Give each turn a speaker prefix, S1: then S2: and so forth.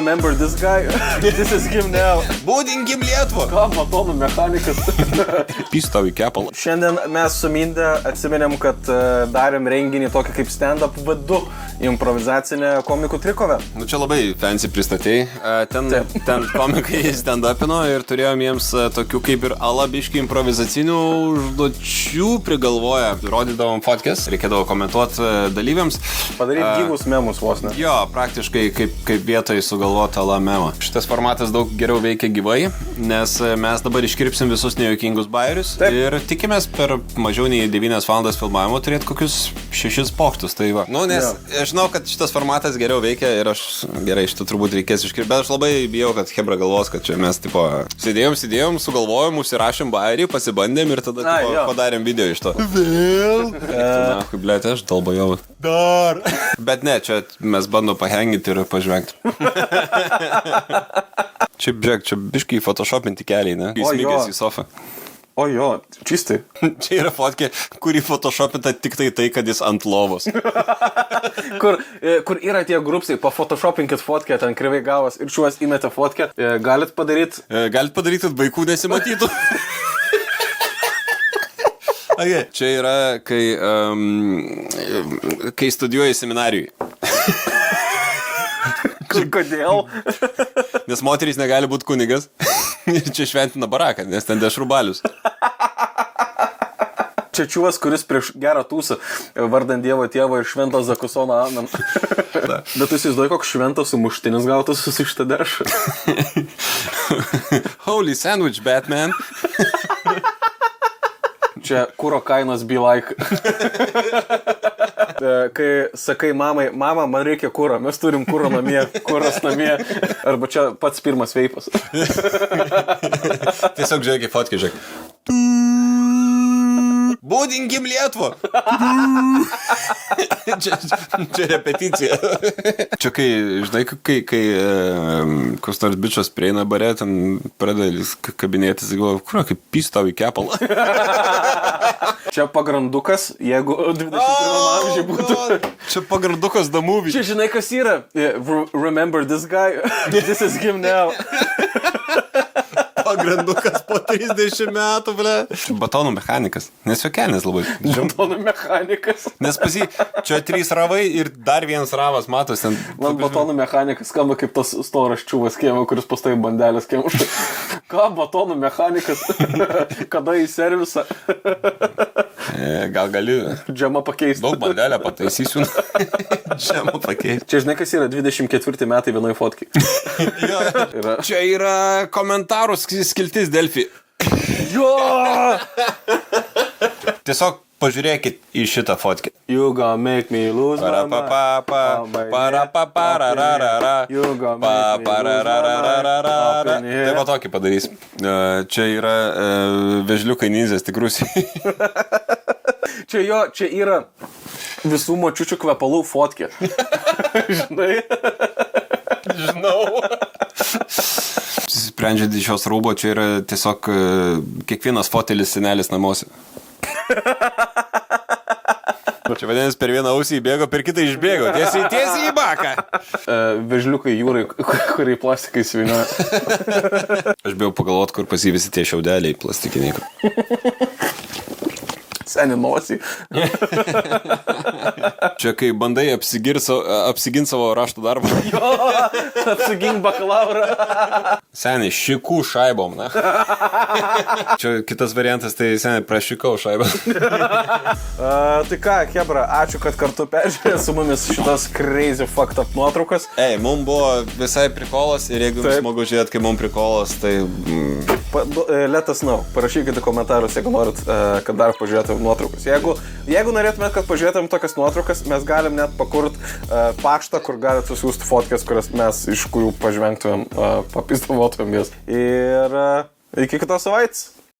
S1: remember this guy? This is him now.
S2: Būdinkim Lietuvą.
S1: Ką, batonų mechanikas.
S2: Pystau į kepalą.
S1: Šiandien mes su Minde atsiminėm, kad darėm renginį tokį kaip stand-up V2 improvizacinę komikų trikovę.
S2: Nu čia labai fancy pristatėjai. Ten komikai stand-upino ir turėjom jiems tokių kaip ir alabiški improvizacinių užduočių prigalvoję. Rodydavom fotkės, reikėdavo komentuoti dalyviams.
S1: Padaryti gyvus memus vos ne.
S2: Jo, praktiškai kaip vietoj sugalvota ala memą. Šitas formatas daug geriau veikia gyvai, nes mes dabar iškirpsim visus nejuokingus bajerius.
S1: Taip.
S2: Ir tikimės per mažiau nei 9 valandas filmavimo turėti kokius 6 pokštus. Tai va. Nu, nes aš žinau, kad šitas formatas geriau veikia ir aš gerai šitą turbūt reikės iškirpti. Bet aš labai bijau, kad Hebra galvos, kad čia mes tipo sėdėjom, sugalvojom, užsirašėm bajerį, pasibandėm ir tada padarėm video iš to. Vėl? Blėt, aš dalbojau. Dar. Bet ne, čia mes bandom pahenginti ir pažvengti. Čia, žiūrėk, čia biškai photoshopinti keliai, ne? Įsmigęs į sofą.
S1: O jo, čistai.
S2: Čia yra fotkė, kurį photoshopinta tik tai, kad jis ant lovos.
S1: kur yra tie grupsai, pafotoshopinkit fotkę, ten krivai gavas ir šiuos įmetė fotkę. Galit padaryti?
S2: Galit padaryti, kad vaikų nesimatytų. Okay. Čia yra, kai studijuoji seminarijui.
S1: Kodėl?
S2: Nes moterys negali būti kunigas. Ir čia šventina baraką, nes ten dešrubalius.
S1: Čia čiuos, kuris prieš gerą tūsą vardant Dievo tėvo ir šventą Zakusoną Amen. Bet tu įsivaizduoji, koks šventas sumuštinis gautas su šitą dešrą.
S2: Holy sandwich, Batman.
S1: Čia kuro kainos be like. Kai sakai mamai, mama, man reikia kuro, mes turim kuro namie, kuras namie. Arba čia pats pirmas veipas.
S2: Tiesiog žiūrėk į fotkę, žiūrėk. Būdinkim Lietuvą. Čia repeticija. Čia kai, žinai, kai koks nors bičas prieina bare, ten pradeda kabinėtis, galvoju, kur, kaip pystau į kepalą.
S1: Čia pagrandukas, jeigu 21 amžiai būtų.
S2: Čia pagrandukas the movie.
S1: Čia žinai, kas yra? Remember this guy? This is him now.
S2: Pagrandukas po 30 metų, ble. Čia batonų mechanikas. Nes jokelnis labai.
S1: Batonų mechanikas.
S2: Nes pasi, čia 3 ravai ir dar vienas ravas, matos ten.
S1: Man batonų mechanikas skamba kaip tas storas čiūvas kiemo, kuris pastai bandelės kiemo. Ką, batonų mechanikas? Kada į servisą?
S2: Gal gali.
S1: Džemą pakeisti.
S2: Daug bandelę pataisysiu. Džemą pakeisti.
S1: Čia žinai, kas yra 24 metai vienoj fotkai.
S2: Čia yra komentarų skiltis Delfi.
S1: Jo!
S2: Tiesiog pažiūrėkit į šitą fotkę.
S1: You gonna make me lose my mind. You gonna make me lose my mind.
S2: Tai va tokį padarys. Čia yra vežliukai ninzės tikrusiai.
S1: Čia yra visų močiučių kvepalų fotkė. Žinai?
S2: Žinau. Sprendžiant iš šios rūbo, čia yra tiesiog kiekvienas fotelis senelis namuose. Čia vadinasi, per vieną ausį įbėgo, per kitą išbėgo. Tiesiai į baką.
S1: Vežliukai jūrai, kurie plastikai svinioja.
S2: Aš bijau pagalvoti, kur pas jį visi tie šiaudeliai plastikiniai.
S1: Seni nosį.
S2: Čia kai bandai apsigint savo rašto darbą.
S1: Jo, apsigink bakalaurą.
S2: Seniai, šikų šaibom, na. Čia kitas variantas, tai seniai, prašikau šaibą.
S1: Tai ką, Hebra, ačiū, kad kartu peržiūrė su mumis šitas crazy fucked up nuotraukas.
S2: Mums buvo visai prikolas ir jeigu jums smagu žiūrėti, kai mums prikolas, tai...
S1: Let us know. Parašykite komentarus, jeigu norit, kad dar pažiūrėtum nuotraukas. Jeigu norėtumėt, kad pažiūrėtum tokias nuotraukas, mes galim net pakurt paštą, kur galit susiųsti fotkės, iš kurių pažvengtumėm, papizdavotumėm jas. Ir iki kitos savaitės.